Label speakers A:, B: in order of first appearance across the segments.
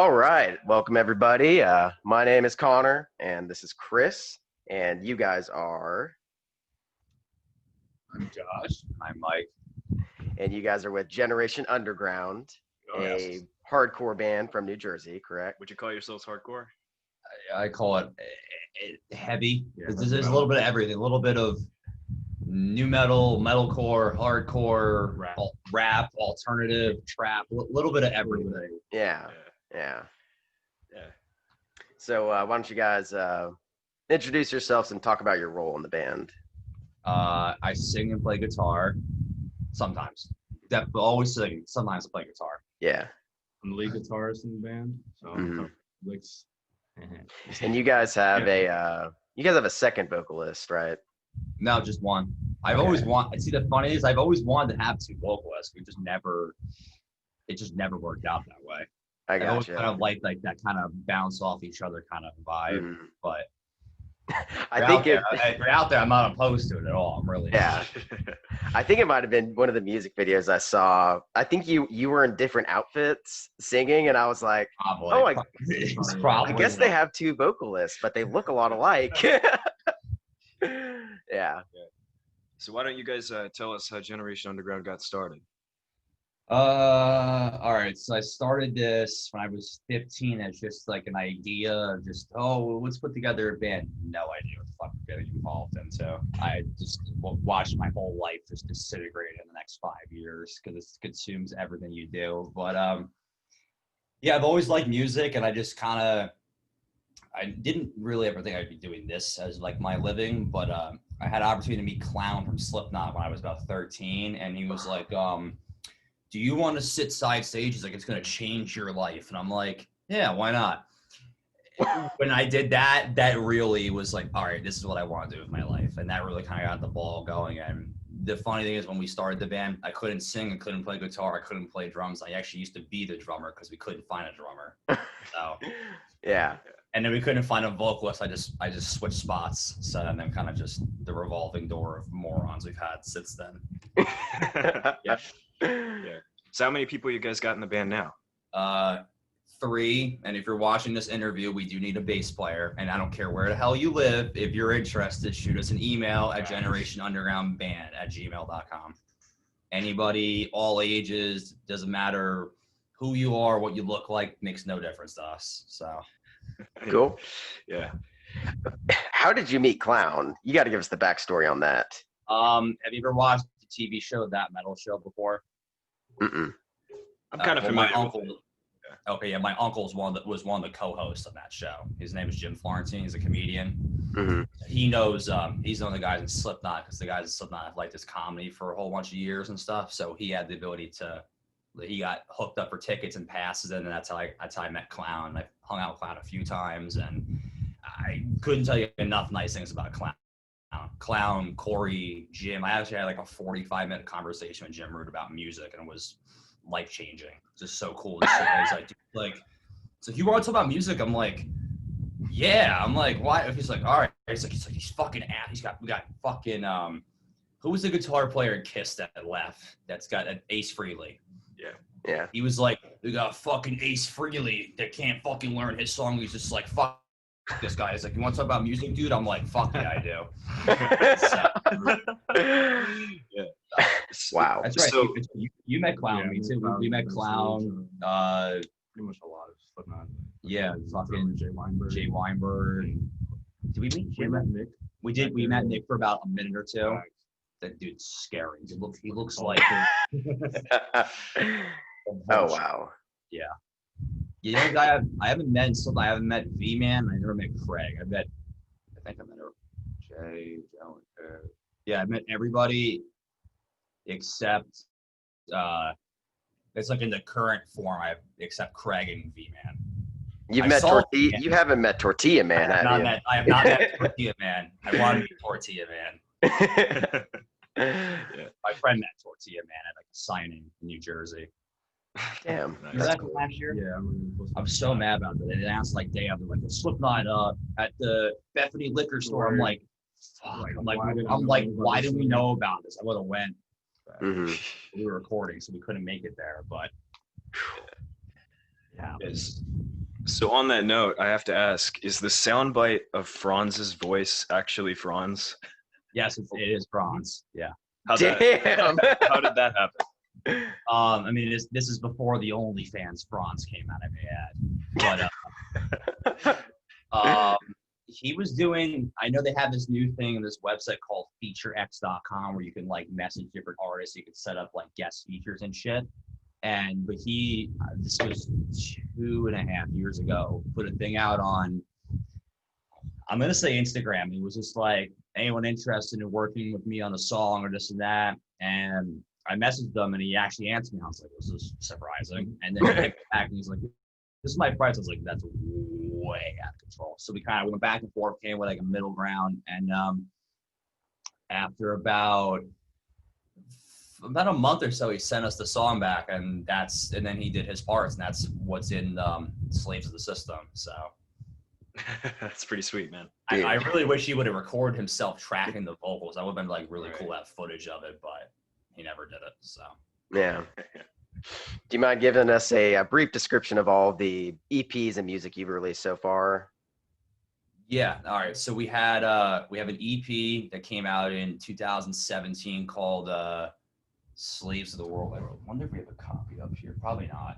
A: All right. Welcome, everybody. My name is Connor, and this is Chris, and you guys are,
B: I'm Josh. I'm Mike.
A: and you guys are with Generation Underground,
B: Oh,
A: a
B: yes.
A: hardcore band from New Jersey, correct?
C: Would you call yourselves hardcore?
B: I call it heavy.
C: Yeah,
B: There's a little bit of everything. A little bit of new metal, metalcore, hardcore, rap, alternative, trap. A little bit of everything.
A: Yeah. Yeah.
C: Yeah.
A: So why don't you guys introduce yourselves and talk about your role in the band?
B: I sing and play guitar sometimes. Always sing. Sometimes I play guitar.
A: Yeah.
C: I'm the lead guitarist in the band, so
A: Mhm.
C: licks.
A: And you guys have a second vocalist, right?
B: No, just one. I've
A: Okay.
B: always wanted. See, the funny is, I've always wanted to have two vocalists. It just never worked out that way.
A: I
B: always
A: gotcha.
B: kind of like that kind of bounce off each other kind of vibe.
A: Mhm.
B: But
A: I think
B: if you're out there, I'm not opposed to it at all. I'm really
A: yeah. I think it might have been one of the music videos I saw. I think you were in different outfits singing, and I was like,
B: probably.
A: oh,
B: It's
A: I
B: probably
A: guess they have two vocalists, but they look a lot alike. Yeah.
C: So why don't you guys tell us how Generation Underground got started?
B: All right. So I started this when I was 15 as just like an idea of just, let's put together a band. No idea what the fuck we're getting involved in. So I just watched my whole life just disintegrate in the next 5 years because it consumes everything you do. But yeah, I've always liked music, and I didn't really ever think I'd be doing this as like my living, but I had an opportunity to meet Clown from Slipknot when I was about 13, and he was like, do you want to sit side stage? He's like, it's going to change your life. And I'm like, yeah, why not? When I did that, that really was like, all right, this is what I want to do with my life. And that really kind of got the ball going. And the funny thing is, when we started the band, I couldn't sing, I couldn't play guitar, I couldn't play drums. I actually used to be the drummer because we couldn't find a drummer. So
A: Yeah.
B: and then we couldn't find a vocalist. I just switched spots. So and then kind of just the revolving door of morons we've had since then.
C: Yeah. So how many people you guys got in the band now?
B: 3. And if you're watching this interview, we do need a bass player. And I don't care where the hell you live. If you're interested, shoot us an email at generationundergroundband@gmail.com. Anybody, all ages, doesn't matter who you are, what you look like, makes no difference to us. So
A: Cool.
C: Yeah.
A: How did you meet Clown? You got to give us the backstory on that.
B: have you ever watched the TV show That Metal Show before?
A: Mm-mm.
C: I'm kind of familiar with it.
B: Okay, yeah, my uncle's was one of the co-hosts of that show. His name is Jim Florentine. He's a comedian.
A: Mm-hmm.
B: He knows, he's one of the guys in Slipknot, because the guys in Slipknot have liked his comedy for a whole bunch of years and stuff. So he had the ability he got hooked up for tickets and passes, and that's how I met Clown. I hung out with Clown a few times, and I couldn't tell you enough nice things about Clown, Corey, Jim. I actually had like a 45-minute conversation with Jim Root about music, and it was life-changing. Just so cool. He's like, so if you want to talk about music, I'm like, yeah. I'm like, why? He's like, all right. He's like, he's fucking we got fucking who was the guitar player in Kiss that left? That's got Ace Frehley.
A: Yeah.
B: He was like, we got fucking Ace Frehley that can't fucking learn his song. He's just like, fuck this guy. He's like, you want to talk about music, dude? I'm like, fuck yeah, I do.
C: Yeah.
A: Wow.
B: That's right.
C: So,
B: you met Clown, me too. We met Clown.
C: pretty much a lot of Slipknot.
B: Yeah, fucking Jay Weinberg. Did we meet Jim?
C: We met Nick.
B: We did. We met Nick for about a minute or two. That dude's scary. He looks like.
A: Oh wow.
B: Yeah. You know, guy I haven't met. I haven't met V-Man. I never met Craig. I think I met Jay. Yeah, I met everybody except. It's like in the current form, except Craig and V-Man.
A: You've met Tortilla. You haven't met Tortilla Man, have you?
B: I have not met Tortilla Man. I want to meet Tortilla Man.
A: Yeah.
B: My friend met Tortilla Man at like a signing in New Jersey.
A: Damn.
B: Was that last year?
C: Yeah.
B: I'm so mad about that. They announced like day after, like the Slipknot at the Bethany liquor store. I'm like, fuck. I'm like, why didn't we know about this? I would have went.
A: Mm-hmm.
B: We were recording, so we couldn't make it there. But yeah,
C: So on that note, I have to ask, is the soundbite of Franz's voice actually Franz?
B: Yes, it is bronze. Yeah.
A: Damn.
C: How did that happen?
B: I mean, this is before the OnlyFans Franz came out, I may add. But he was doing, I know they have this new thing on this website called featurex.com where you can like message different artists. You can set up like guest features and shit. But this was 2.5 years ago, put a thing out on, I'm going to say Instagram. It was just like, anyone interested in working with me on a song or this and that. And I messaged them and he actually answered me. I was like, this is surprising. And then he came back and he's like, this is my price. I was like, that's way out of control. So we kind of went back and forth, came with like a middle ground. And after about a month or so, he sent us the song back, and then he did his parts, and that's what's in Slaves of the System. So
C: That's pretty sweet, man.
B: I really wish he would have recorded himself tracking the vocals. That would have been like really cool to have footage of it, but he never did it. So
A: Yeah. Do you mind giving us a brief description of all the EPs and music you've released so far?
B: yeah, all right. So we have an EP that came out in 2017 called Slaves of the World. I wonder if we have a copy up here. Probably not.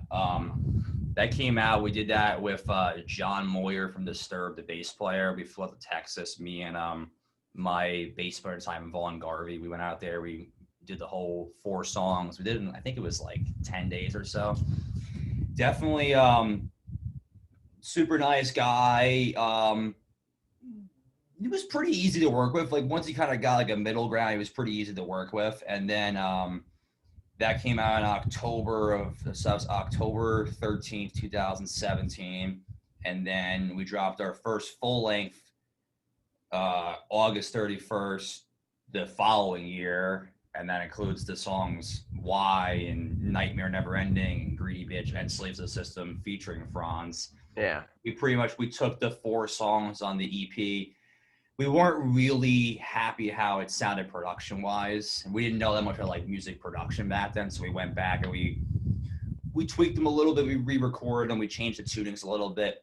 B: That came out. We did that with John Moyer from Disturbed, the bass player. We flew out to Texas. Me and my bass player at the time, Vaughn Garvey. We went out there. We did the whole 4 songs. We did it in, I think it was like 10 days or so. Definitely super nice guy. He was pretty easy to work with. Like once he kind of got like a middle ground, he was pretty easy to work with. And then that came out in October 13th, 2017. And then we dropped our first full length August 31st the following year. And that includes the songs Why and Nightmare Never Ending, Greedy Bitch, and Slaves of the System featuring Franz.
A: Yeah.
B: We took the 4 songs on the EP. We weren't really happy how it sounded production wise. We didn't know that much about like music production back then. So we went back and we tweaked them a little bit. We re-recorded them. We changed the tunings a little bit.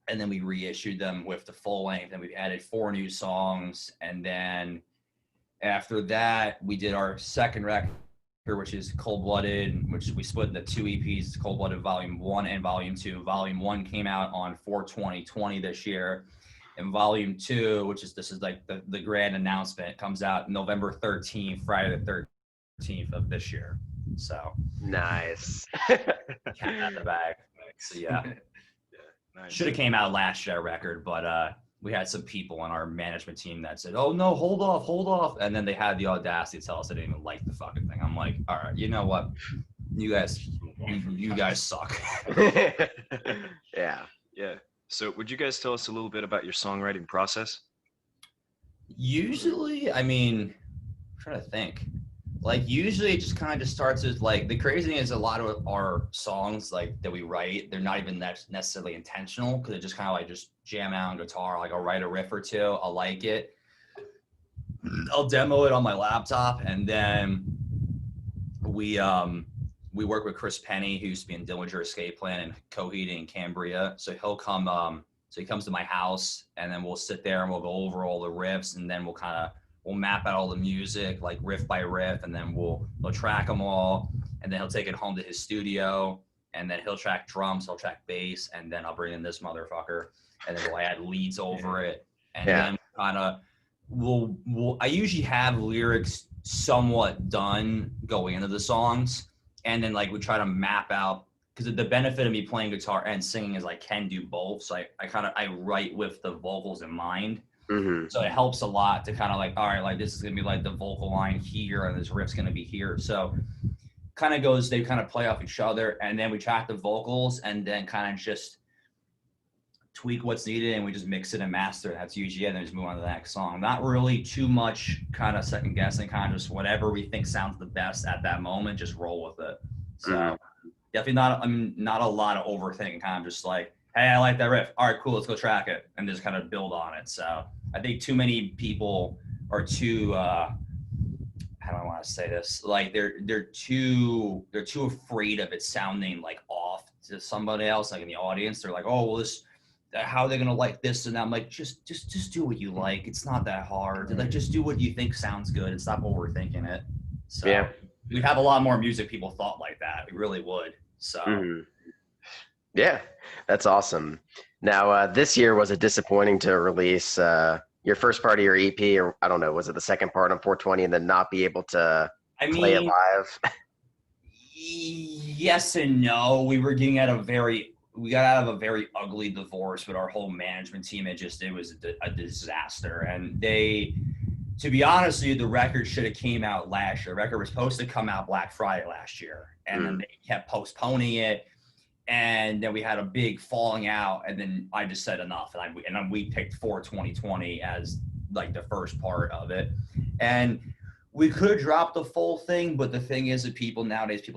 B: And then we reissued them with the full length. And we added 4 new songs. And then after that, we did our second record, which is Cold Blooded, which we split into 2 EPs, Cold Blooded Volume 1 and Volume 2. Volume 1 came out on 4/20/20 this year. And Volume 2, this is like the grand announcement, comes out November 13th, Friday the 13th of this year. So
A: Nice.
B: cat out of the bag. So yeah.
C: Nice.
B: Should have came out last year record, but we had some people on our management team that said, "Oh no, hold off," and then they had the audacity to tell us they didn't even like the fucking thing. I'm like, all right, you know what? You guys suck.
A: Yeah.
C: Yeah. So would you guys tell us a little bit about your songwriting process?
B: Usually, I mean, I'm trying to think. Like usually it just kind of starts with like, the crazy thing is a lot of our songs like that we write, they're not even necessarily intentional, because it just kind of like just jam out on guitar. Like I'll write a riff or two, I'll like it, I'll demo it on my laptop, and then we work with Chris Penny, who used to be in Dillinger Escape Plan and Coheed and Cambria. So he'll come, he comes to my house, and then we'll sit there and we'll go over all the riffs, and then we'll map out all the music, like riff by riff, and then we'll track them all, and then he'll take it home to his studio, and then he'll track drums, he'll track bass, and then I'll bring in this motherfucker, and then we'll add leads over it, and then kind of I usually have lyrics somewhat done going into the songs, and then like we try to map out, because the benefit of me playing guitar and singing is I can do both, so I write with the vocals in mind.
A: Mm-hmm.
B: So it helps a lot to kind of like, all right, like this is going to be like the vocal line here and this riff's going to be here. So they kind of play off each other, and then we track the vocals and then kind of just tweak what's needed, and we just mix it and master it. That's usually it, and then just move on to the next song. Not really too much kind of second guessing, kind of just whatever we think sounds the best at that moment, just roll with it. So definitely not a lot of overthinking, kind of just like, hey, I like that riff. All right, cool, let's go track it, and just kind of build on it. So I think too many people are too, how do I want to say this? Like they're too afraid of it sounding like off to somebody else, like in the audience, they're like, oh, well, this, how are they gonna like this? And I'm like, just do what you like. It's not that hard. Like, just do what you think sounds good and stop overthinking it. So
A: Yeah.
B: we'd have a lot more music people thought like that. We really would. So
A: Yeah, that's awesome. Now, this year was it disappointing to release your first part of your EP, or I don't know, was it the second part on 420, and then not be able to play it live?
B: Yes and no. We got out of a very ugly divorce with our whole management team. It was a disaster. And to be honest with you, the record should have came out last year. The record was supposed to come out Black Friday last year. And then they kept postponing it. And then we had a big falling out. And then I just said enough. And we picked 42020 as like the first part of it. And we could have dropped the full thing, but the thing is that people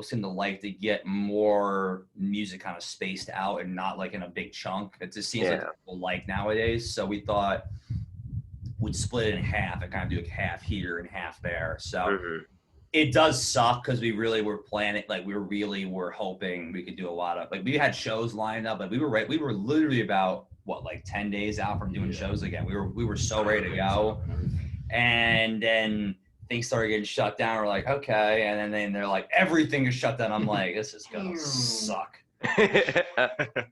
B: seem to like to get more music kind of spaced out and not like in a big chunk. It just seems like people like nowadays. So we thought we'd split it in half and kind of do like half here and half there. So it does suck because we really were planning, like we really were hoping we could do a lot of, like we had shows lined up, but we were literally about like 10 days out from doing shows again. We were so ready to go. And then things started getting shut down. We're like, okay. And then they're like, everything is shut down. I'm like, this is going to suck. We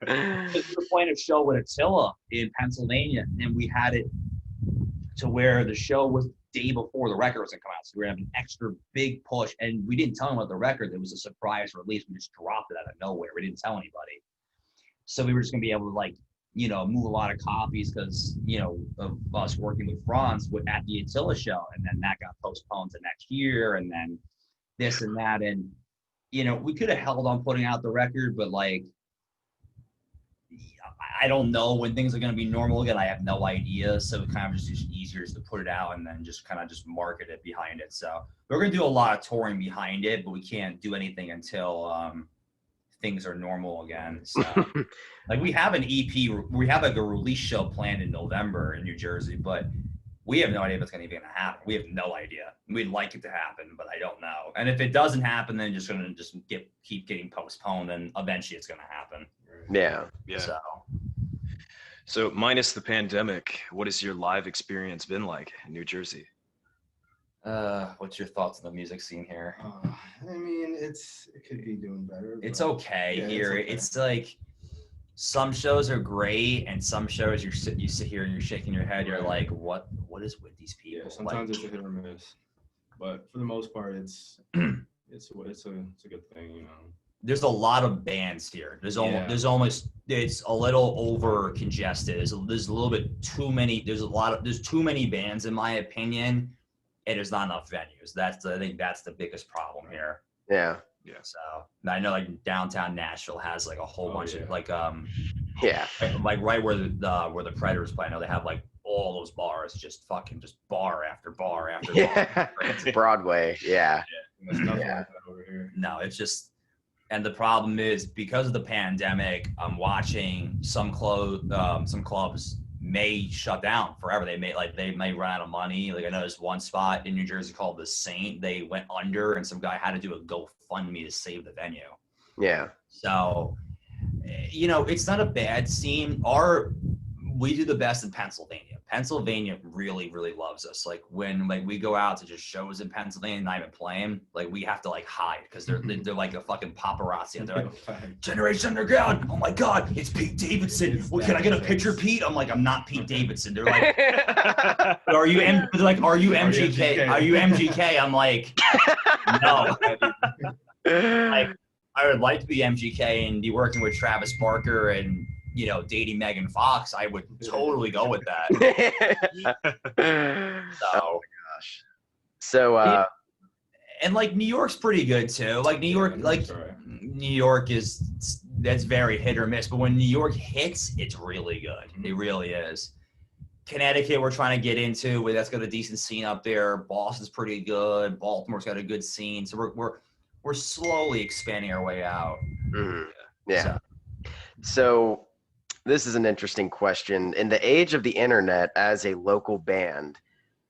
B: were playing a show with Attila in Pennsylvania, and we had it to where the show was the day before the record was going to come out. So we were having an extra big push, and we didn't tell them about the record. It was a surprise release. We just dropped it out of nowhere. We didn't tell anybody. So we were just going to be able to like, move a lot of copies because, of us working with Franz at the Attila show. And then that got postponed to next year. And then this and that. And, we could have held on putting out the record, but like, I don't know when things are going to be normal again. I have no idea. So it kind of just easier to put it out and then just kind of just market it behind it. So we're going to do a lot of touring behind it, but we can't do anything until, things are normal again. So like we have an EP, we have like a release show planned in November in New Jersey, but we have no idea if it's going to happen. We have no idea. We'd like it to happen, but I don't know. And if it doesn't happen, then just going to keep getting postponed, and eventually it's going to happen.
A: Yeah.
C: So minus the pandemic, what has your live experience been like in New Jersey?
B: What's your thoughts on the music scene here?
D: I mean, it could be doing better.
B: It's okay here.
D: It's okay.
B: It's like some shows are great, and some shows you sit here and you're shaking your head. You're like, what is with these people?
D: Yeah, sometimes it's a hit or miss, but for the most part, it's a good thing,
B: There's a lot of bands here. It's a little over congested. There's a little bit too many. There's too many bands in my opinion. And there's not enough venues. I think that's the biggest problem here.
A: Yeah.
B: So I know like downtown Nashville has like a whole bunch of like like right where the Predators play. I know they have like all those bars, just bar after bar after bar.
A: Broadway. Yeah.
D: There's nothing like that over here.
B: No, it's just, and the problem is because of the pandemic, I'm watching some clubs may shut down forever. They may run out of money. Like I know there's one spot in New Jersey called the Saint. They went under, and some guy had to do a GoFundMe to save the venue.
A: Yeah.
B: So, it's not a bad scene. We do the best in Pennsylvania. Pennsylvania really, really loves us. Like when we go out to just shows in Pennsylvania and not even playing, like we have to like hide because they're like a fucking paparazzi. They're like, Generation Underground. Oh my God, it's Pete Davidson. Well, can I get a picture, Pete? I'm like, I'm not Pete Davidson. They're like, are you MGK? Are you MGK? I'm like, no. Like I would like to be MGK and be working with Travis Barker and dating Megan Fox. I would totally go with that.
A: Oh my gosh. So
B: and like New York's pretty good too. Like New York, New York that's very hit or miss. But when New York hits, it's really good. It really is. Connecticut, we're trying to get into. That's got a decent scene up there. Boston's pretty good. Baltimore's got a good scene. So we're slowly expanding our way out.
A: Yeah. So this is an interesting question. In the age of the internet, as a local band,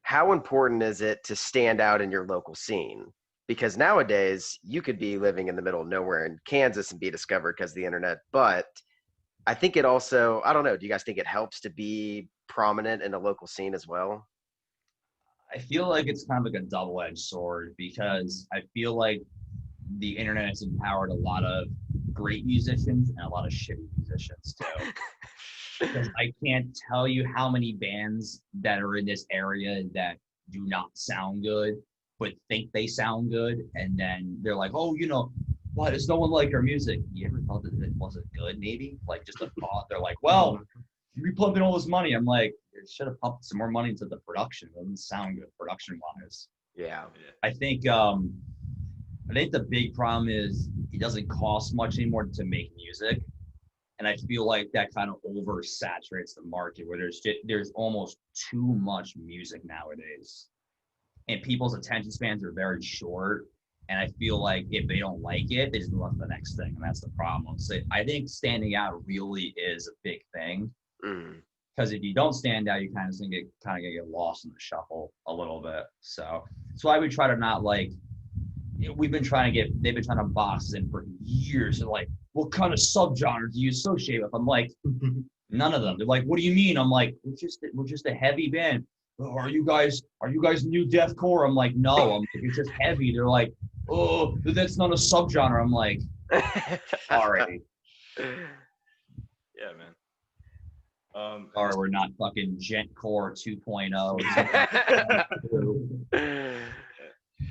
A: how important is it to stand out in your local scene? because nowadays you could be living in the middle of nowhere in Kansas and be discovered because of the internet. But I think it also, I don't know, do you guys think it helps to be prominent in the local scene as well?
B: I feel like it's kind of like a double-edged sword because I feel like the internet has empowered a lot of great musicians and a lot of shitty musicians too. Because I can't tell you how many bands that are in this area that do not sound good, but think they sound good, and then they're like, "Oh, why does no one like our music?" You ever thought that it wasn't good? Maybe like just a thought. They're like, "Well, you pumping all this money." I'm like, "You should have pumped some more money into the production. It doesn't sound good production-wise."
A: Yeah.
B: I think the big problem is it doesn't cost much anymore to make music. And I feel like that kind of oversaturates the market where there's almost too much music nowadays. And people's attention spans are very short. And I feel like if they don't like it, they just move on to the next thing. And that's the problem. So I think standing out really is a big thing. Because if you don't stand out, you kind of get lost in the shuffle a little bit. So that's why we try to not like, they've been trying to box us in for years. They're like, what kind of subgenre do you associate with? I'm like, none of them. They're like, what do you mean? I'm like, we're just a heavy band. Oh, are you guys new deathcore? I'm like, no. I'm like, it's just heavy. They're like, oh, that's not a subgenre. I'm like, alrighty.
C: Yeah, man.
B: Or we're not fucking Gentcore 2.0.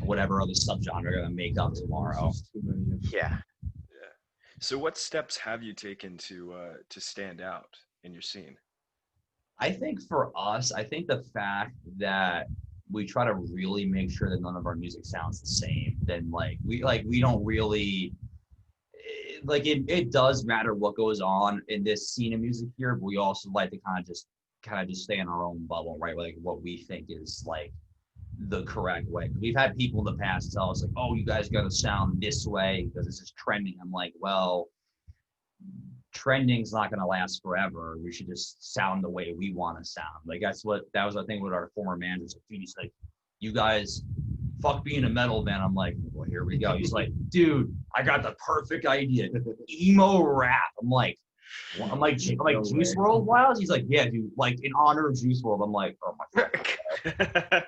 B: Whatever other subgenre we're gonna make up tomorrow.
A: Yeah.
C: So what steps have you taken to stand out in your scene?
B: I think for us, the fact that we try to really make sure that none of our music sounds the same. Then we don't really it does matter what goes on in this scene of music here, but we also like to kind of just stay in our own bubble, right? Like what we think is like the correct way. We've had people in the past tell us like, oh, you guys got to sound this way because this is trending. I'm like, well, trending's not going to last forever. We should just sound the way we want to sound. Like that was I think what our former managers like, he's like, you guys fuck being a metal band. I'm like, well, here we go. He's like, dude, I got the perfect idea. Emo rap. I'm like Juice WRLD Wild? He's like, yeah, dude, like in honor of Juice WRLD. I'm like, oh my god.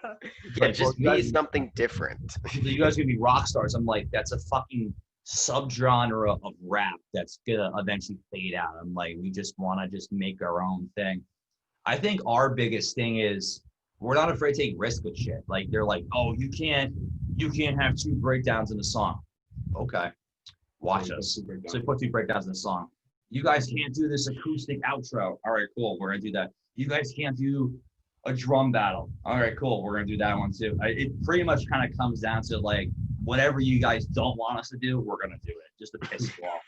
A: Yeah, just be something different.
B: You guys gonna be rock stars. I'm like, that's a fucking subgenre of rap that's gonna eventually fade out. I'm like, we just wanna just make our own thing. I think our biggest thing is we're not afraid to take risks with shit. Like they're like, oh, you can't have 2 breakdowns in a song. Okay. Watch us. So we put 2 breakdowns in a song. You guys can't do this acoustic outro. All right, cool. We're gonna do that. You guys can't do a drum battle. All right, cool. We're gonna do that one too. It pretty much kind of comes down to like whatever you guys don't want us to do, we're gonna do it just to piss you off.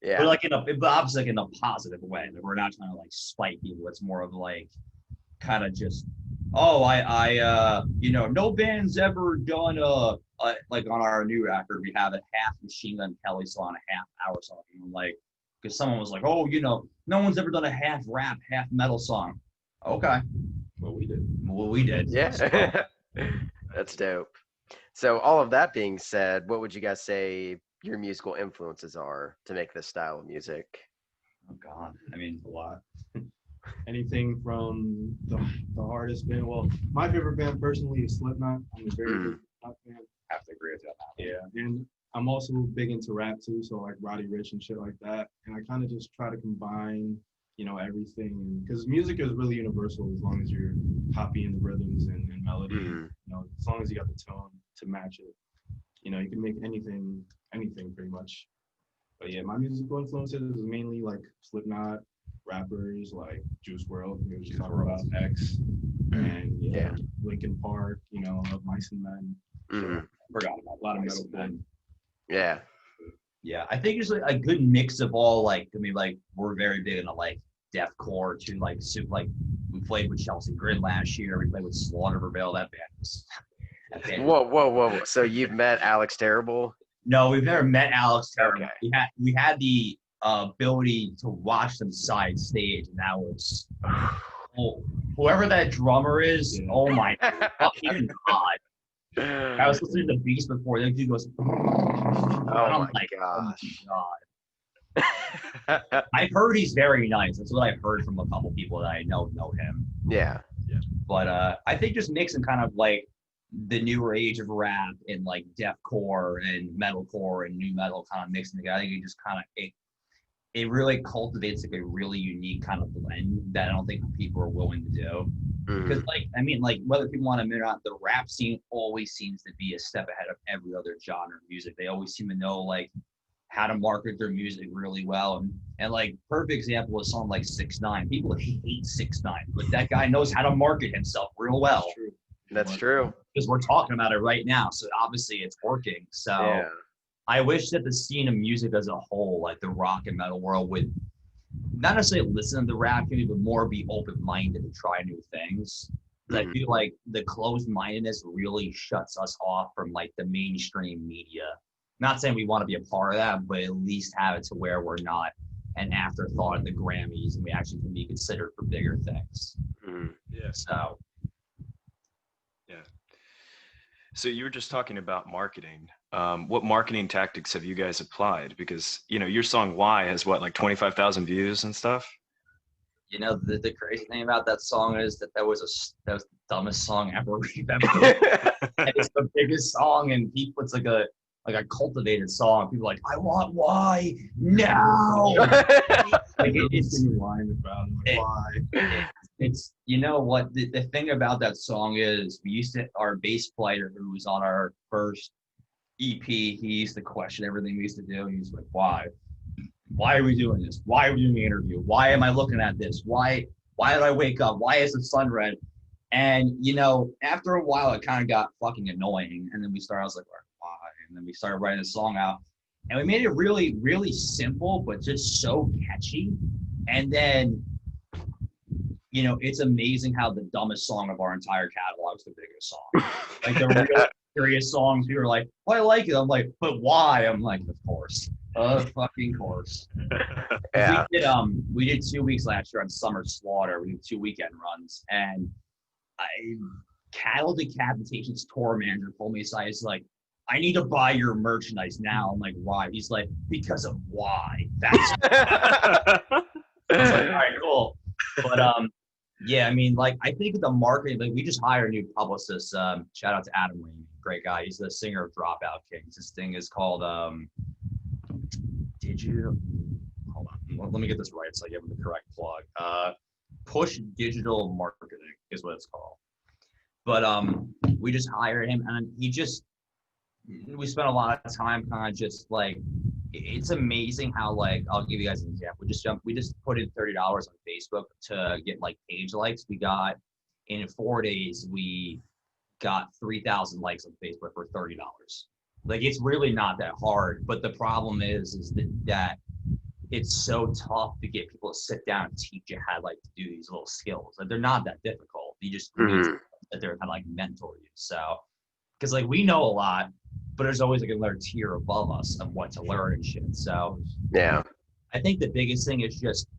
A: Yeah.
B: But like obviously in a positive way. Like, we're not trying to like spite people. It's more of like kind of just, oh, I no band's ever done like on our new record, we have a half Machine Gun Kelly song, a half hour song. And I'm like, because someone was like, oh, no one's ever done a half rap, half metal song. Okay. Well, we did.
A: Yeah. That's dope. So all of that being said, what would you guys say your musical influences are to make this style of music?
B: Oh God. I mean, a lot.
D: Anything from the hardest band. Well, my favorite band personally is Slipknot. I'm a very big Slipknot fan.
B: I have to agree with that.
D: Yeah, and I'm also big into rap too, so like Roddy Ricch and shit like that. And I kind of just try to combine, everything, because music is really universal as long as you're copying the rhythms and melody. As long as you got the tone to match it, you can make anything pretty much. But yeah, my musical influences is mainly like Slipknot, rappers like Juice WRLD, we were just talking about X, and Linkin Park, of Mice and Men.
B: Forgot about
D: A lot of metal band.
A: Yeah.
B: Yeah, I think it's like a good mix of all. Like, I mean, like we're very big into like deathcore to like soup. Like we played with Chelsea Grin last year. We played with Slaughter Prevail. That band was.
A: Whoa! So you've met Alex Terrible?
B: No, we've never met Alex Terrible.
A: Okay.
B: We had the ability to watch them side stage, and that was whoever that drummer is. Oh my fucking god! I was listening to the Beast before. Then dude goes,
A: Oh
B: I'm
A: my
B: like, oh my
A: gosh.
B: God. I've heard he's very nice. That's what I've heard from a couple people that I know him.
A: Yeah.
B: But I think just mixing kind of like the newer age of rap and like deathcore and metalcore and new metal kind of mixing together. I think it just kind of it really cultivates like a really unique kind of blend that I don't think people are willing to do. Because like I mean, like whether people want to admit or not, the rap scene always seems to be a step ahead of every other genre of music. They always seem to know like how to market their music really well. And like perfect example is someone like 6ix9ine. People hate 6ix9ine, but that guy knows how to market himself real well.
A: That's true.
B: Because we're talking about it right now. So obviously it's working. So
A: Yeah.
B: I wish that the scene of music as a whole, like the rock and metal world, would not necessarily listen to the rap community, but more be open-minded and try new things. I feel like the closed-mindedness really shuts us off from like the mainstream media. Not saying we want to be a part of that, but at least have it to where we're not an afterthought at the Grammys and we actually can be considered for bigger things.
C: Yeah.
B: So,
C: Yeah. So you were just talking about marketing. What marketing tactics have you guys applied? Because, you know, your song Why has what, like 25,000 views and stuff?
B: you know, the crazy thing about that song is that was the dumbest song ever we've ever heard. It's the biggest song, and it's like a cultivated song. People are like, I want Why now. Like it's you know what the thing about that song is, we used to, our bass player who was on our first EP, he used to question everything we used to do. He was like, why are we doing this? Why are we doing the interview? Why am I looking at this? Why did I wake up? Why is the sun red? And you know, after a while it kind of got fucking annoying, and then I was like, why? And then we started writing the song out, and we made it really, really simple, but just so catchy. And then, you know, it's amazing how the dumbest song of our entire catalog is the biggest song. Like the real serious songs, people are like, well, I like it. I'm like, but why? I'm like, of fucking course.
A: Yeah.
B: We did 2 weeks last year on Summer Slaughter. We did 2 weekend runs, and Cattle Decapitation's tour manager pulled me aside. He's like, I need to buy your merchandise now. I'm like, why? He's like, because of Why. That's I was like, all right, cool. But yeah, I mean, like, I think the marketing, like, we just hired a new publicist. Shout out to Adam Rainey, great guy. He's the singer of Dropout Kings. This thing is called hold on, let me get this right so I give him the correct plug. Push Digital Marketing is what it's called. But we just hired him, and we spent a lot of time kind of just like, it's amazing how, like, I'll give you guys an example. We just put in $30 on Facebook to get like page likes. We got, in 4 days, we got 3,000 likes on Facebook for $30. Like, it's really not that hard, but the problem is that it's so tough to get people to sit down and teach you how, like, to do these little skills. Like, they're not that difficult. You just need that they're kind of like mentor you. So, because like we know a lot, but there's always like another tier above us of what to learn and shit. So
A: Yeah.
B: I think the biggest thing is just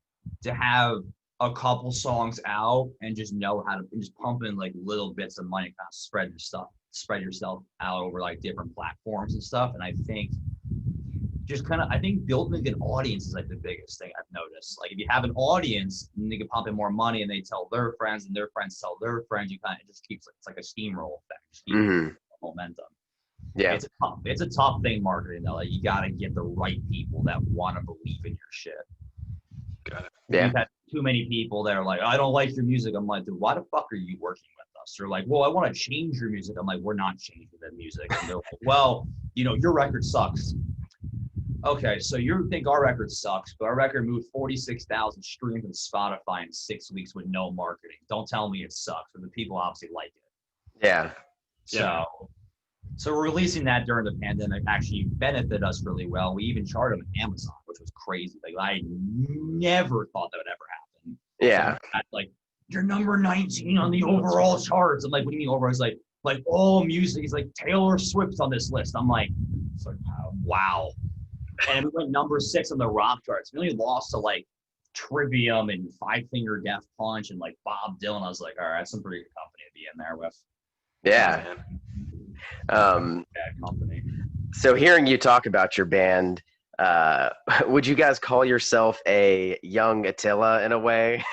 B: to have a couple songs out and just know how to just pump in like little bits of money, kind of spread yourself out over like different platforms and stuff. And I think building an audience is like the biggest thing I've noticed. Like if you have an audience and they can pump in more money and they tell their friends and their friends tell their friends, you kind of just keeps, it's like a steamroll effect. Just keeps momentum.
A: Yeah.
B: It's a tough thing marketing though. Like you got to get the right people that want to believe in your shit.
C: Got it.
A: Yeah.
B: We've had too many people that are like, I don't like your music. I'm like, dude, why the fuck are you working with us? They're like, well, I want to change your music. I'm like, we're not changing the music. And they're like, well, you know, your record sucks. Okay, so you think our record sucks, but our record moved 46,000 streams on Spotify in 6 weeks with no marketing. Don't tell me it sucks, but the people obviously like it.
A: Yeah.
B: So we're releasing that during the pandemic actually benefited us really well. We even charted on Amazon, which was crazy. Like I never thought that would ever happen.
A: Yeah.
B: So, like, you're number 19 on the overall charts. I'm like, what do you mean overall? It's like all music. He's like, Taylor Swift's on this list. I'm like, wow. And we went number 6 on the rock charts. We only lost to like Trivium and Five Finger Death Punch and like Bob Dylan. I was like, all right, that's some pretty good company to be in there with.
A: Yeah.
B: Bad company.
A: So hearing you talk about your band, would you guys call yourself a young Attila in a way?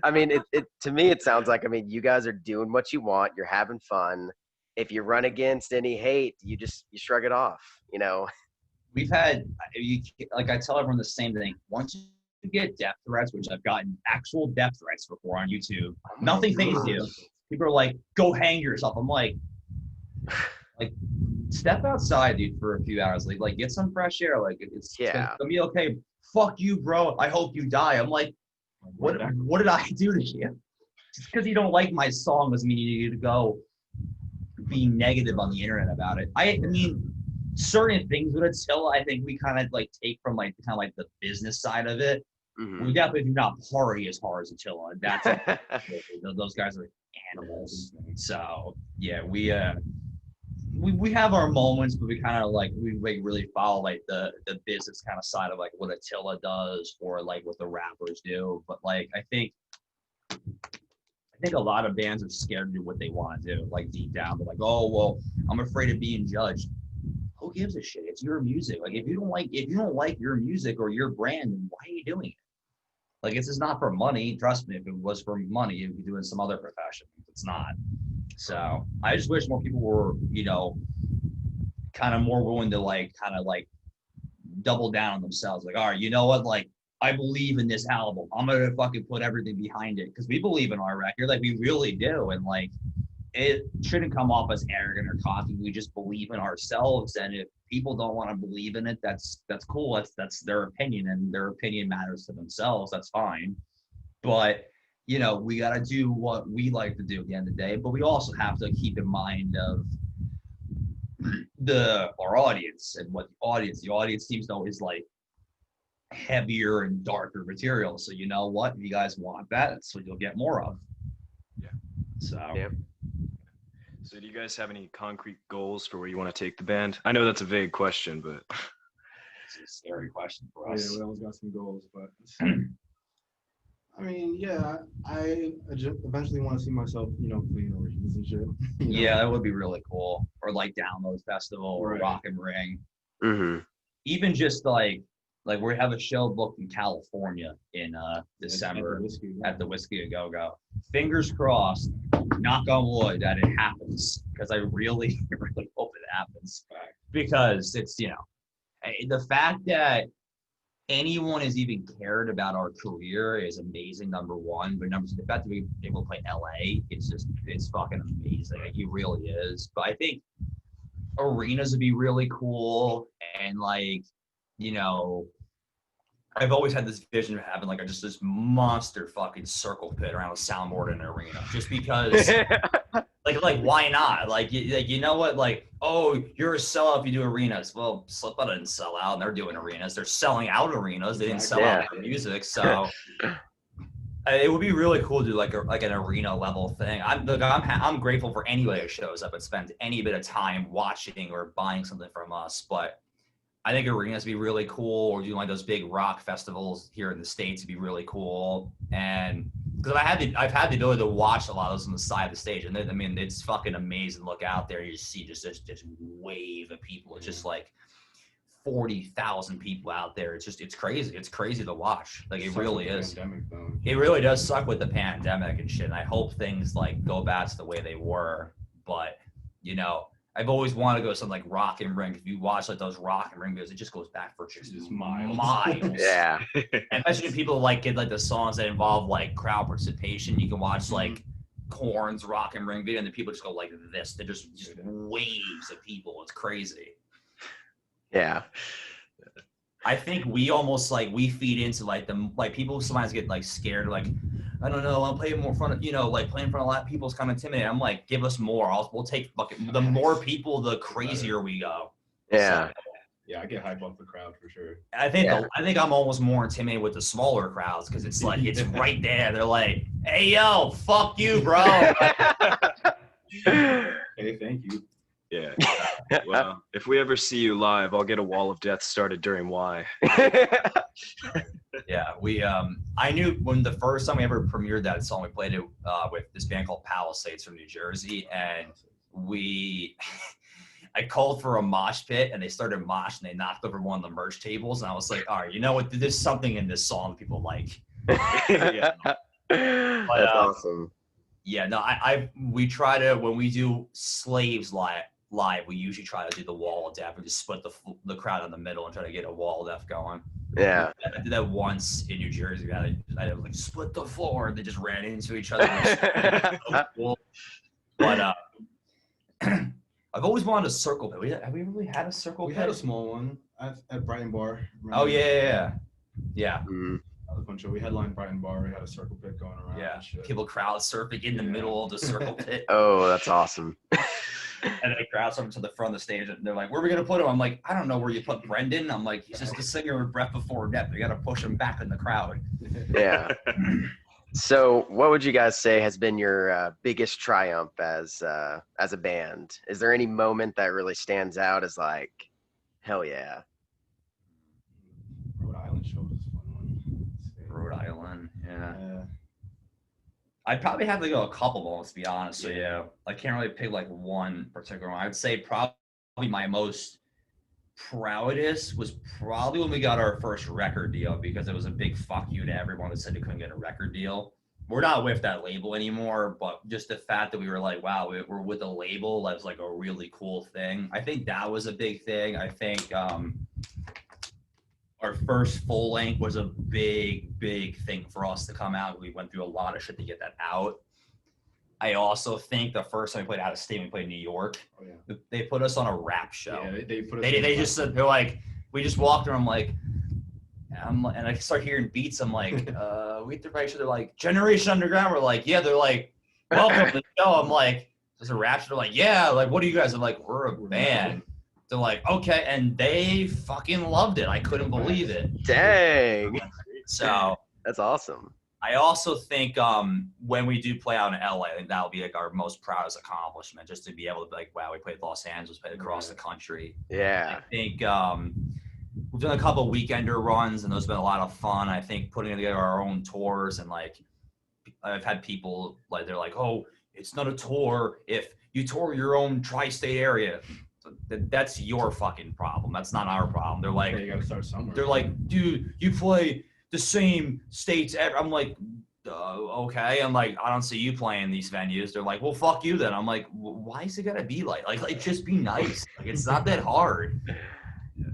A: I mean, it to me it sounds like, I mean, you guys are doing what you want, you're having fun. If you run against any hate, you shrug it off, you know?
B: We've had, like I tell everyone the same thing. Once you get death threats, which I've gotten actual death threats before on YouTube, nothing phases you. People are like, "Go hang yourself." I'm like, step outside, dude, for a few hours. Like get some fresh air. Like it's gonna be okay. Fuck you, bro. I hope you die. I'm like, what did I do to you? Just because you don't like my song doesn't mean you need to go be negative on the internet about it. I mean, certain things with Attila, I think we kind of like take from like kind of like the business side of it. We definitely do not party as hard as Attila. That's those guys are animals. So yeah, we have our moments, but we kind of like we really follow like the business kind of side of like what Attila does or like what the rappers do. But like I think a lot of bands are scared to do what they want to do, like deep down. They're like, oh well, I'm afraid of being judged. Who gives a shit? It's your music. Like if you don't like your music or your brand, then why are you doing it? Like it's just not for money. Trust me, if it was for money, you'd be doing some other profession. It's not. So I just wish more people were, kind of more willing to like kind of like double down on themselves. Like, all right, you know what? Like I believe in this album. I'm gonna fucking put everything behind it because we believe in our record. Like we really do. And like it shouldn't come off as arrogant or cocky. We just believe in ourselves. And if people don't want to believe in it, that's cool. That's their opinion, and their opinion matters to themselves. That's fine. But we got to do what we like to do at the end of the day, but we also have to keep in mind of our audience and what the audience seems to always like heavier and darker material. So you know what? If you guys want that, that's what you'll get more of.
C: Yeah.
B: So.
A: Yeah.
C: So do you guys have any concrete goals for where you want to take the band? I know that's a vague question, but
B: it's a scary question for us.
D: Yeah, we always got some goals, but I mean, yeah, I eventually want to see myself, playing arenas and shit.
B: Yeah, that would be really cool. Or like Download Festival or Rock and Ring.
A: Mm-hmm.
B: Even just like we have a show booked in California in December at the Whiskey A Go Go. Fingers crossed, knock on wood, that it happens, because I really, really hope it happens. Because it's, the fact that anyone has even cared about our career is amazing, number one. But number two, the fact that we're able to play LA, it's fucking amazing. Like, it really is. But I think arenas would be really cool. And like, I've always had this vision of having like just this monster fucking circle pit around a soundboard in an arena, just because like why not? Like you know what? Like, oh, you're a sellout if you do arenas. Well, Slipknot didn't sell out, and they're doing arenas. They're selling out arenas. They didn't sell out their music, so it would be really cool to do like an arena level thing. I'm grateful for anybody who shows up and spends any bit of time watching or buying something from us, but I think arenas would be really cool, or doing like those big rock festivals here in the States would be really cool. And because I've had the ability to watch a lot of those on the side of the stage, and I mean, it's fucking amazing. Look out there, you see just this wave of people. It's just like 40,000 people out there. It's crazy. It's crazy to watch. Like it really is. It really does suck with the pandemic and shit. And I hope things like go back to the way they were. But I've always wanted to go to something like Rock and Ring. If you watch like those Rock and Ring videos, it just goes back for just miles.
A: Yeah.
B: And especially people get like the songs that involve like crowd participation. You can watch like Korn's Rock and Ring video, and the people just go like this. They're just waves of people. It's crazy.
A: Yeah.
B: I think we almost we feed into people sometimes get like scared, like, I don't know, I'm playing more in front of, playing in front of a lot of people is kind of intimidating. I'm like, give us more. We'll take the more people, the crazier we go.
A: Yeah.
B: So,
D: yeah, I get hype off the crowd for sure.
B: I think I'm almost more intimidated with the smaller crowds because it's like it's right there. They're like, hey yo, fuck you, bro.
D: Hey, thank you.
C: Yeah. Well, if we ever see you live, I'll get a wall of death started during Y.
B: Yeah, I knew when the first time we ever premiered that song, we played it with this band called Palisades from New Jersey, and I called for a mosh pit, and they started moshing. They knocked over one of the merch tables, and I was like, all right, you know what? There's something in this song people like.
C: Yeah.
A: That's awesome.
B: Yeah, no, we try to, when we do Slaves live, we usually try to do the wall of death. We just split the crowd in the middle and try to get a wall of death going.
A: Yeah.
B: I did that once in New Jersey. I like split the floor, and they just ran into each other. But I've always wanted a circle pit. Have we really had a circle pit?
D: We had a small one at Brighton Bar.
B: Oh yeah.
A: Mm.
D: We headlined Brighton Bar. We had a circle pit going around.
B: Yeah,
D: and shit.
B: people crowd surfing in the middle of the circle pit.
A: Oh, that's awesome.
B: And they crowd surfing to the front of the stage, and they're like, "Where are we gonna put him?" I'm like, "I don't know where you put Brendan." I'm like, "He's just the singer with Breath Before Death. You gotta push him back in the crowd."
A: Yeah. So, what would you guys say has been your biggest triumph as a band? Is there any moment that really stands out as like, hell yeah?
D: Rhode Island show was a fun one.
B: Rhode Island, yeah.
D: Yeah.
B: I'd probably have to go a couple moments, to be honest with you. I can't really pick like one particular one. I'd say probably my most proudest was probably when we got our first record deal, because it was a big fuck you to everyone that said they couldn't get a record deal. We're not with that label anymore, but just the fact that we were like, wow, we're with a label, that's like a really cool thing. I think that was a big thing. I think our first full length was a big thing for us to come out. We went through a lot of shit to get that out. I also think the first time we played out of state, we played in New York.
D: Oh, yeah.
B: They put us on a rap show.
D: Yeah, they put us.
B: They just said, they're like, we just walked around. And I start hearing beats. I'm like, we threw right. They're like, Generation Underground. We're like, yeah. They're like, welcome to the show. I'm like, there's a rap show. They're like, yeah. Like, what are you guys? I'm like, we're a band. They're like, okay, and they fucking loved it. I couldn't believe it.
A: Dang.
B: So
A: that's awesome.
B: I also think when we do play out in LA, I think that'll be like our most proudest accomplishment, just to be able to be like, wow, we played Los Angeles, played across the country.
A: Yeah.
B: I think we've done a couple of weekender runs, and those have been a lot of fun. I think putting together our own tours, and like I've had people like, they're like, oh, it's not a tour if you tour your own tri-state area. That's your fucking problem. That's not our problem. They're like,
D: you gotta start somewhere.
B: They're like, dude, you play the same states. I'm like, okay. I'm like, I don't see you playing these venues. They're like, well, fuck you then. I'm like, why is it gotta be like just be nice. Like, it's not that hard.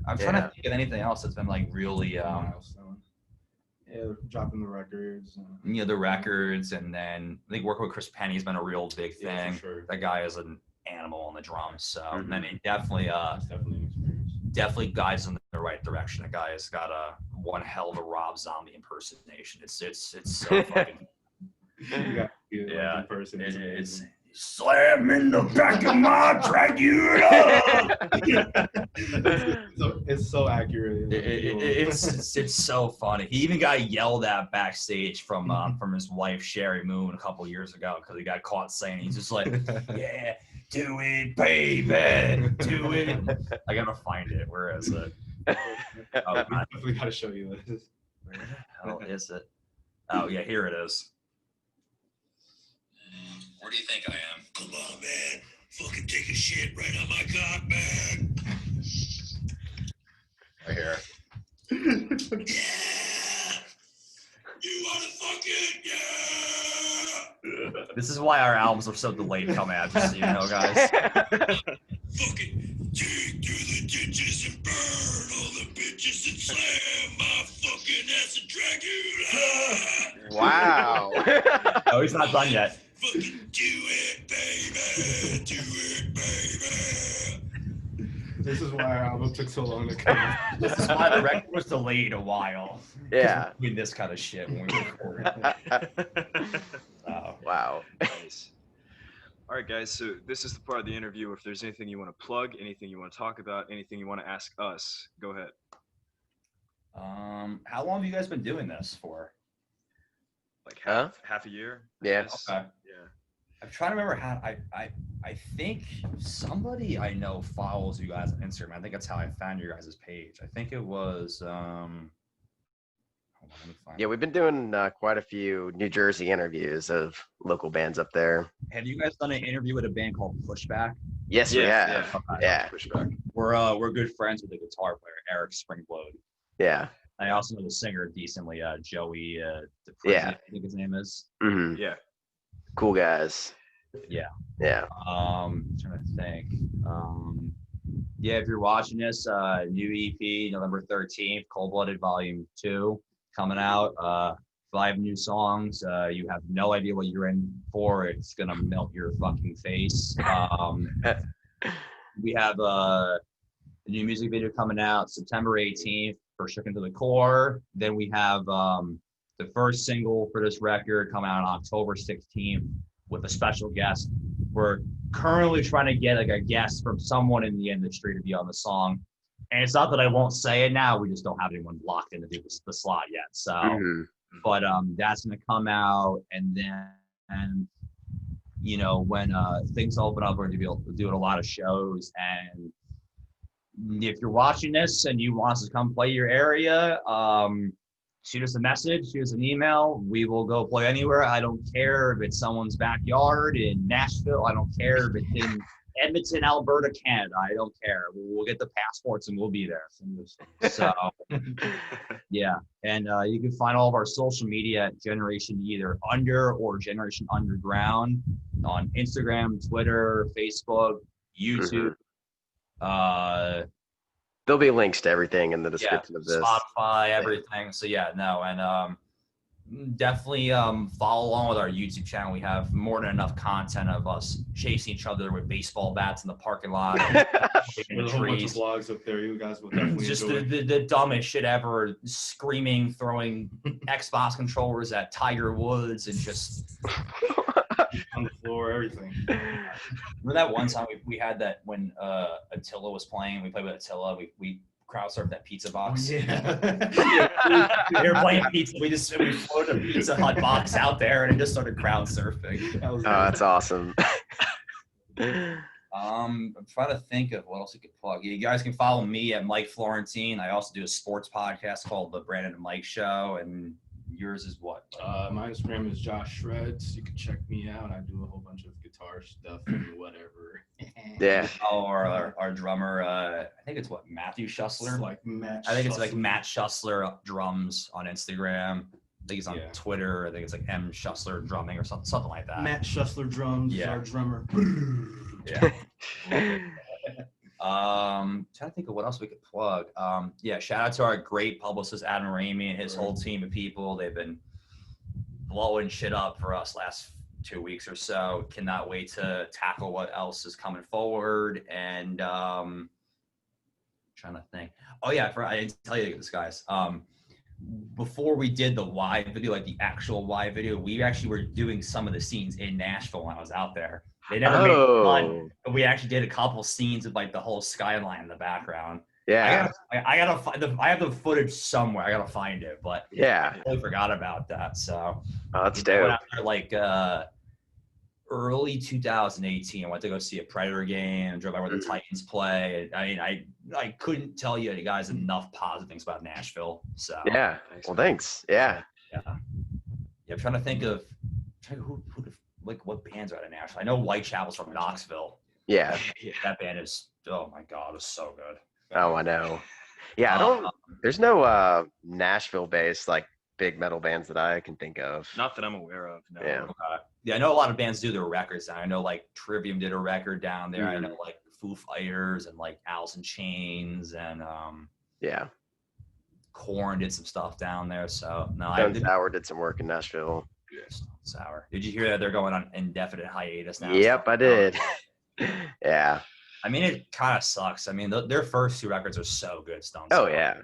B: I'm trying to think of anything else that's been like really
D: dropping the records.
B: The records, and then I think working with Chris Penny has been a real big thing.
D: Yeah, for sure.
B: That guy is an animal on the drums. So
A: Mm-hmm.
B: then it definitely
D: It's definitely an experience.
B: definitely guides in the right direction. The guy has got one hell of a Rob Zombie impersonation. It's so fucking
D: You got to be
B: Yeah,
D: in person.
B: it's slam in the back of my Dracula.
D: It's so accurate.
B: It's so funny. He even got yelled at backstage from his wife Sherry Moon a couple years ago because he got caught saying, he's just like, yeah, do it, baby, do it. I gotta find it. Where is it? Oh,
D: We gotta show you this.
B: where the hell is it? Oh yeah, here it is. Where do you think I am? Come on, man. Fucking take a shit right on my cock, man. Right here. Yeah! You wanna fucking, yeah! This is why our albums are so delayed coming out, just so you know, guys. Fucking dig through the ditches and burn all the bitches and slam my fucking ass and Dracula!
A: Wow.
B: Oh, he's not done yet. Fucking do it, baby! Do it, baby!
D: This is why our album took so long to come out.
B: This is why the record was delayed a while.
A: Yeah.
B: Doing this kind of shit when we record.
A: Wow.
C: Nice. All right, guys. So this is the part of the interview. If there's anything you want to plug, anything you want to talk about, anything you want to ask us, go ahead.
B: How long have you guys been doing this for?
C: Like half a year. I
A: Yeah.
C: guess.
B: Okay.
C: Yeah.
B: I'm trying to remember how I think somebody I know follows you guys on Instagram. I think that's how I found your guys' page. I think it was hold on, let me find
A: Yeah, we've been doing quite a few New Jersey interviews of local bands up there.
B: Have you guys done an interview with a band called Pushback?
A: Yes, we
C: Yeah,
A: have. Yeah.
C: Pushback.
B: We're good friends with the guitar player Eric Springblade.
A: Yeah.
B: I also know the singer decently, Joey
A: Yeah.
B: I think his name is.
A: Hmm.
C: Yeah.
A: Cool guys.
B: Yeah.
A: Yeah.
B: Trying to think. Yeah, if you're watching this, new EP, November 13th, Cold Blooded Volume 2 coming out. 5 new songs. You have no idea what you're in for. It's gonna melt your fucking face. We have a new music video coming out September 18th for Shook Into the Core. Then we have the first single for this record coming out on October 16th with a special guest. We're currently trying to get like a guest from someone in the industry to be on the song. And it's not that I won't say it now. We just don't have anyone locked in to do the slot yet. So, but that's going to come out. And then, you know, when things open up, we're going to be doing a lot of shows. And if you're watching this and you want us to come play your area, shoot us a message, shoot us an email. We will go play anywhere. I don't care if it's someone's backyard in Nashville. I don't care if it's in Edmonton, Alberta, Canada. I don't care. We'll get the passports and we'll be there. So, yeah. And you can find all of our social media at Generation Either Under or Generation Underground on Instagram, Twitter, Facebook, YouTube.
A: There'll be links to everything in the description of this.
B: Spotify, everything. So yeah, no, and definitely follow along with our YouTube channel. We have more than enough content of us chasing each other with baseball bats in the parking lot,
D: With a whole bunch of vlogs up there, you guys will definitely
B: just
D: enjoy.
B: the dumbest shit ever, screaming, throwing Xbox controllers at Tiger Woods, and just
D: On the floor, everything.
B: remember that one time we had that when Attila was playing. We played with Attila. We crowd surfed that pizza box.
D: Yeah.
B: We were playing pizza. We floated a Pizza Hut box out there and it just started crowd surfing.
D: That was
A: Oh, that's awesome.
B: I'm trying to think of what else we could plug. You guys can follow me at Mike Florentine. I also do a sports podcast called The Brandon and Mike Show. And yours is what?
D: my Instagram is Josh Shreds. You can check me out. I do a whole bunch of guitar stuff and whatever.
A: Yeah.
B: Oh, our drummer, I think it's what, Matthew Schussler?
D: It's like Matt.
B: I think it's like
D: Schussler.
B: Matt Schussler drums on Instagram. I think he's on
D: Yeah.
B: Twitter. I think it's like M Schussler drumming or something like that.
D: Matt Schussler drums.
B: Yeah.
D: Our drummer.
B: Yeah. Trying to think of what else we could plug. Yeah, shout out to our great publicist Adam Ramey and his whole team of people. They've been blowing shit up for us last 2 weeks or so. Cannot wait to tackle what else is coming forward. And trying to think. Oh yeah, I didn't tell you this, guys. Before we did the live video, like the actual live video, we actually were doing some of the scenes in Nashville when I was out there. They never made it fun, but we actually did a couple scenes of like the whole skyline in the background.
A: Yeah.
B: I gotta find I have the footage somewhere. I gotta find it, but
A: Yeah.
B: I totally forgot about that. So
A: Oh, that's
B: I went
A: dope.
B: out there like early 2018. I went to go see a Predator game and drove by where the Titans play. I mean, I couldn't tell you guys enough positive things about Nashville. So
A: Yeah. Well, thanks. Yeah.
B: yeah. I'm trying to think of who like what bands are out of Nashville. I know Whitechapel's from Knoxville.
A: Yeah.
B: That band is, oh my god, it's so good.
A: Oh, I know. Yeah. I don't. There's no Nashville-based like big metal bands that I can think of.
C: Not that I'm aware of. No.
A: Yeah.
B: Yeah, I know a lot of bands do their records now. I know like Trivium did a record down there. I know like Foo Fighters and like Alice in Chains and
A: Yeah.
B: Korn did some stuff down there. So no,
A: Stone Sour did some work in Nashville.
B: Sour. Did you hear that they're going on indefinite hiatus now?
A: Yep, I did. Yeah.
B: I mean, it kind of sucks. I mean, their first 2 records are so good. Stone
A: Oh
B: Sour.
A: yeah.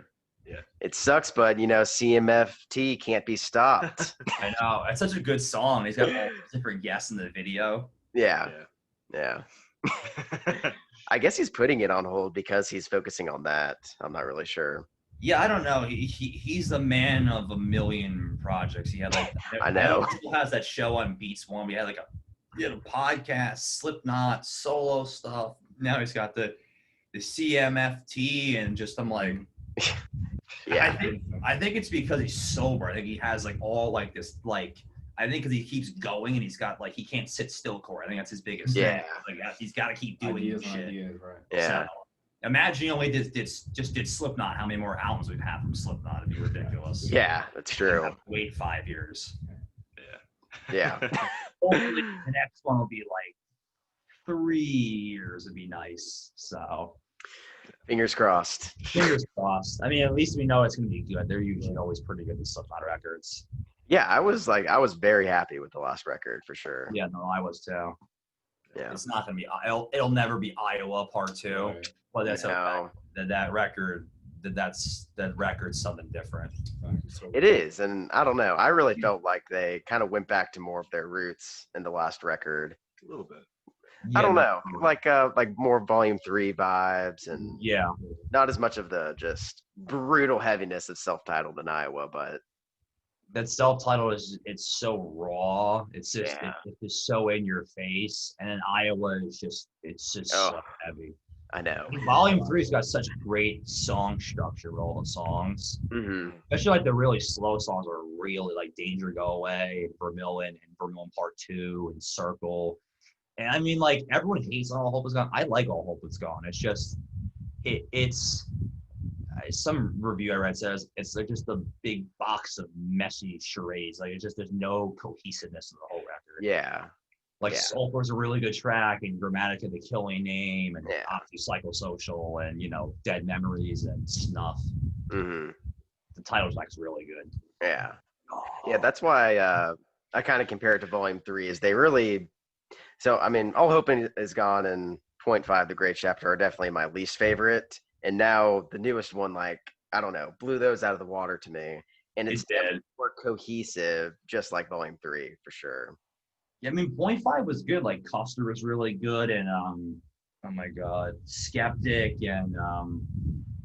C: Yeah.
A: It sucks, but CMFT can't be stopped.
B: I know. It's such a good song. He's got all the different guests in the video.
A: Yeah. Yeah. I guess he's putting it on hold because he's focusing on that. I'm not really sure.
B: Yeah, I don't know. He's the man of a million projects. He had like
A: I know.
B: He still has that show on Beats One. We had like a podcast, Slipknot, solo stuff. Now he's got the CMFT and just I'm like,
A: Yeah.
B: I think it's because he's sober. I think he has like all like this like I think because he keeps going and he's got like he can't sit still, Corey. I think that's his biggest
A: Yeah.
B: thing. Like he's got to keep doing
D: Ideas
B: new
D: on
B: shit.
D: ideas, right?
A: Yeah.
B: So, imagine you only just did Slipknot. How many more albums we'd have from Slipknot? It'd be ridiculous.
A: Yeah, that's true.
B: Wait 5 years.
A: Yeah.
B: Hopefully, the next one will be like 3 years. Would be nice. So,
A: Fingers crossed.
B: fingers crossed. I mean, at least we know it's going to be good. They're usually always pretty good, the Slipknot records.
A: Yeah, I was very happy with the last record for sure.
B: Yeah, no, I was too.
A: Yeah.
B: It's not going to be. It'll never be Iowa Part 2,
D: Right.
B: but that's okay.
A: No.
B: That record's something different.
D: So,
A: It is, and I don't know. I really felt like they kind of went back to more of their roots in the last record.
C: A little bit.
A: I don't know, like more Volume 3 vibes, and
B: Yeah,
A: not as much of the just brutal heaviness of self-titled in Iowa, but
B: that self-title it's so raw. It's just
A: Yeah.
B: it's just so in your face, and then Iowa is just so heavy.
A: I know.
B: Volume 3's got such great song structure for all the songs.
A: Hmm.
B: Especially like the really slow songs are really like Danger Go Away, Vermilion, and Vermilion Part 2, and Circle. And I mean, like, everyone hates All Hope Is Gone. I like All Hope Is Gone. It's just, it's some review I read says it's like just a big box of messy charades. Like, it's just, there's no cohesiveness in the whole record.
A: Yeah.
B: Like,
A: Yeah.
B: Sulfur's a really good track, and Grammatica, The Killing Name, and
A: Yeah.
B: Psychosocial, and, Dead Memories, and Snuff.
A: Hmm.
B: The title track's really good.
A: Yeah.
B: Oh.
A: Yeah, that's why I kind of compare it to Volume 3 is they really – so, I mean, All Hope Is Gone and Point 5, The Great Chapter, are definitely my least favorite. And now the newest one, like, I don't know, blew those out of the water to me. And it's definitely more cohesive, just like Volume 3, for sure.
B: Yeah, I mean, Point 5 was good. Like, Custer was really good, and oh my God, Skeptic, and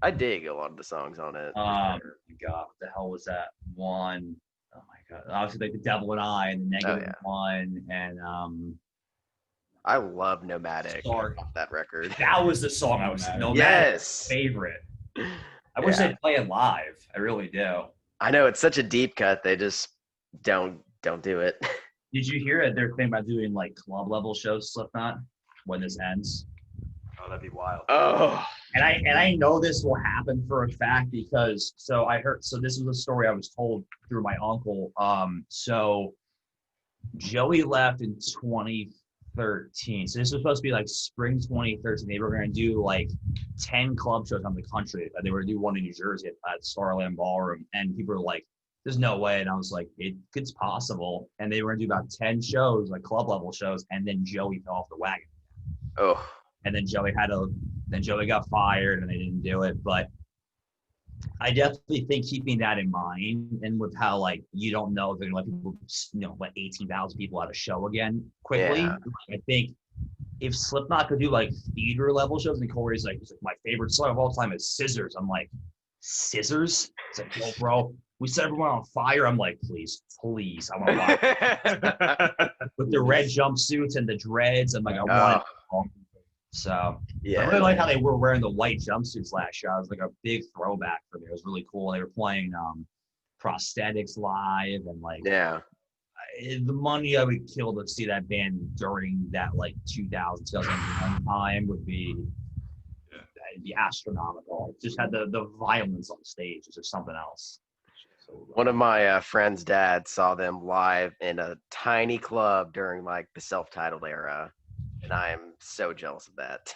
A: I dig a lot of the songs on it.
B: my God, what the hell was that one? Oh my God, obviously like The Devil and I, and The Negative One, and
A: I love Nomadic
B: Sorry.
A: off that record.
B: that was the song I was
A: Yes.
B: favorite. I wish they'd play it live. I really do.
A: I know it's such a deep cut. They just don't do it.
B: Did you hear it? They're thinking about doing like club level shows, Slipknot, when this ends.
C: Oh, that'd be wild.
A: Oh.
B: And I know this will happen for a fact because this was a story I was told through my uncle. So Joey left in 2013. So this was supposed to be like spring 2013. They were going to do like 10 club shows around the country. They were going to do one in New Jersey at Starland Ballroom, and people were like, "There's no way." And I was like, "It's possible." And they were going to do about 10 shows, like club level shows, and then Joey fell off the wagon.
A: Oh.
B: And then Joey got fired and they didn't do it. But I definitely think keeping that in mind, and with how like you don't know if they're gonna let people, let 18,000 people at a show again quickly.
A: Yeah.
B: I think if Slipknot could do like theater level shows, and Corey's like, my favorite song of all time is Scissors. I'm like, Scissors? It's like, yo, bro, we set everyone on fire. I'm like, please, I want to watch it. With the red jumpsuits and the dreads. I'm like, I want it. So
A: Yeah.
B: I really like how they were wearing the white jumpsuits last year. It was like a big throwback for me. It was really cool. They were playing prosthetics live, and like the money I would kill to see that band during that like 2001 time would be it'd be astronomical. It just had the violence on stage. It's just something else.
A: One of my friend's dad saw them live in a tiny club during like the self-titled era. And I am so jealous of that.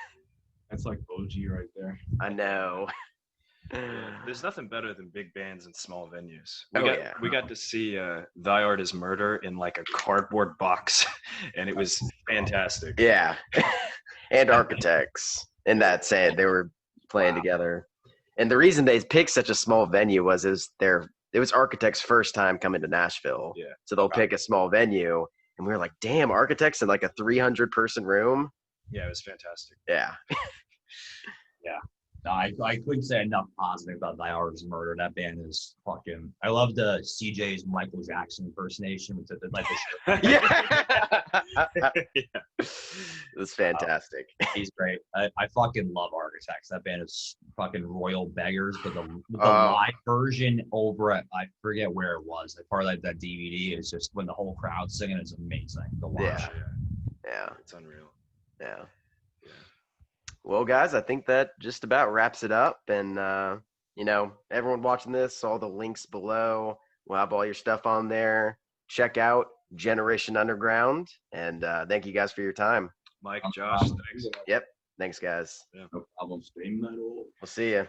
D: That's like OG right there.
A: I know.
C: There's nothing better than big bands in small venues.
A: Yeah.
C: We got to see Thy Art Is Murder in like a cardboard box, and it was fantastic.
A: Yeah. And Architects. In that set, they were playing together. And the reason they picked such a small venue was it was Architects' first time coming to Nashville.
C: Yeah.
A: So they'll pick a small venue. And we were like, damn, Architects in like a 300-person room?
C: Yeah, it was fantastic.
A: Yeah.
B: I couldn't say enough positive about Thy Art Is Murder. That band is fucking. I love the CJ's Michael Jackson impersonation with the like the
A: Yeah.
C: Yeah.
A: It's fantastic.
B: He's great. I fucking love Architects. That band is fucking royal beggars, but the
A: Oh.
B: live version over at I forget where it was. Like part of like that DVD is just when the whole crowd's singing is amazing to watch.
A: Yeah. Yeah.
C: It's unreal.
A: Yeah.
C: Yeah.
A: Well, guys, I think that just about wraps it up. And, everyone watching this, all the links below. We'll have all your stuff on there. Check out Generation Underground. And thank you guys for your time.
C: Mike, Josh, thanks.
A: Yep. Thanks, guys.
B: No problem.
D: Stay metal.
A: We'll see you.